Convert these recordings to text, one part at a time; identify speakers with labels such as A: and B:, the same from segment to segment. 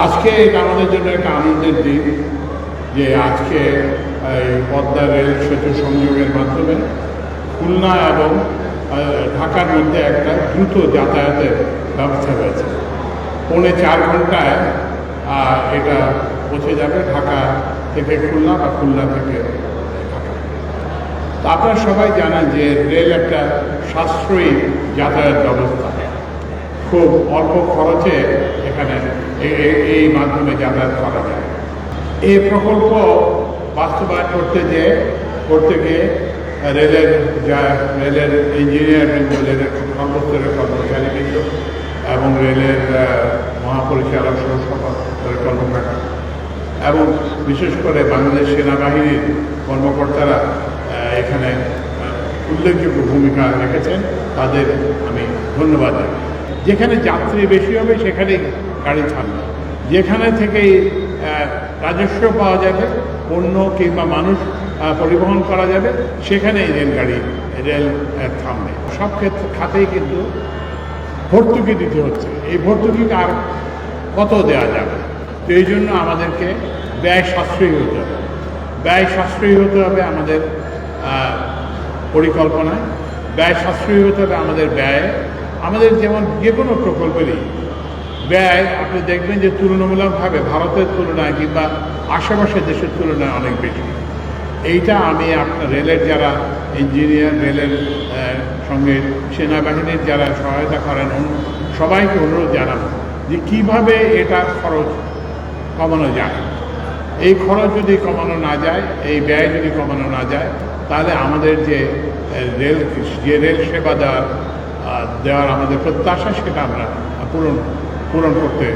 A: আজকে এটা আমাদের জন্য একটা আনন্দের দিন যে আজকে পদ্মা রেল সেতু সংযোগের মাধ্যমে খুলনা এবং ঢাকার মধ্যে একটা দ্রুত যাতায়াতের ব্যবস্থা হয়েছে। 4.25 ঘন্টায় এটা পৌঁছে যাবে ঢাকা থেকে খুলনা বা খুলনা থেকে ঢাকা। তো আপনারা সবাই জানেন যে রেল একটা সাশ্রয়ী যাতায়াত ব্যবস্থা, খুব অল্প খরচে এখানে এই মাধ্যমে যাতায়াত করা যায়। এই প্রকল্প বাস্তবায়ন করতে গিয়ে রেলের ইঞ্জিনিয়ারবৃন্দ, রেলের কর্মস্তরের কর্মচারীবৃন্দ এবং রেলের মহাপরিচালক সহ কর্মকর্তা এবং বিশেষ করে বাংলাদেশ সেনাবাহিনীর কর্মকর্তারা এখানে উল্লেখযোগ্য ভূমিকা রেখেছেন, তাদের আমি ধন্যবাদ জানাই। যেখানে যাত্রী বেশি হবে সেখানেই গাড়ি ছাড়বে, যেখানে থেকেই রাজস্ব পাওয়া যাবে, পণ্য কিংবা মানুষ পরিবহন করা যাবে, সেখানেই রেল থামবে। সব খাতেই কিন্তু ভর্তুকি দিতে হচ্ছে। এই ভর্তুকি আর কত দেওয়া যাবে? তো এই জন্য আমাদেরকে ব্যয় সাশ্রয়ী হতে হবে। ব্যয় সাশ্রয়ী হতে হবে আমাদের পরিকল্পনায়, ব্যয় সাশ্রয়ী হতে হবে আমাদের ব্যয়ে। আমাদের যেমন যে কোনো প্রকল্পেরই ব্যয় আপনি দেখবেন যে তুলনামূলকভাবে ভারতের তুলনায় কিংবা আশেপাশের দেশের তুলনায় অনেক বেশি। এইটা আমি আপনার রেলের যারা ইঞ্জিনিয়ার, রেলের সঙ্গে সেনাবাহিনীর যারা সহায়তা করেন, সবাইকে অনুরোধ জানাবো যে কীভাবে এটা খরচ কমানো যায়। এই খরচ যদি কমানো না যায়, এই ব্যয় যদি কমানো না যায়, তাহলে আমাদের যে রেল সেবা দেওয়ার আমাদের প্রত্যাশা, সেটা আমরা পূরণ করতে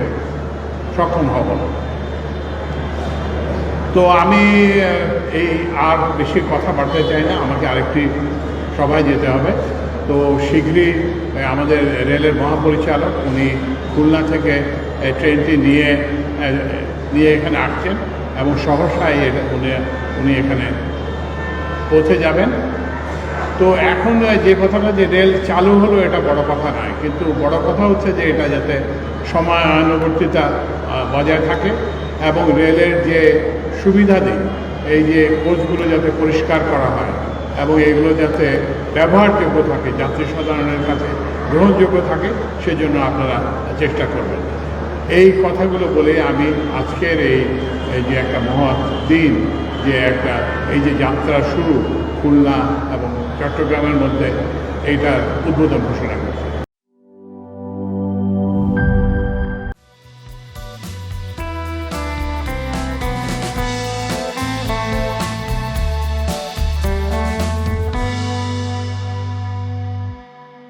A: সক্ষম হব না। তো আমি আর বেশি কথা বাড়তে চাই না, আমাকে আরেকটি সভায় যেতে হবে। তো শীঘ্রই আমাদের রেলের মহাপরিচালক উনি খুলনা থেকে ট্রেনটি নিয়ে এখানে আসছেন এবং সহসায় উনি এখানে পৌঁছে যাবেন। তো এখন যে কথাটা যে রেল চালু হলো, এটা বড় কথা নয়, কিন্তু বড় কথা হচ্ছে যে এটা যাতে সময়ানুবর্তিতা বজায় থাকে এবং রেলের যে সুবিধাদি, এই যে কোচগুলো যাতে পরিষ্কার করা হয় এবং এগুলো যাতে ব্যবহারযোগ্য থাকে, যাত্রী সাধারণের কাছে গ্রহণযোগ্য থাকে, সেজন্য আপনারা চেষ্টা করবেন। এই কথাগুলো বলে আমি আজকের এই যে একটা মহৎ দিন, যে এই যে যাত্রা শুরু খুলনা এবং চট্টগ্রামের মধ্যে, এইটার উদ্বোধন ঘোষণা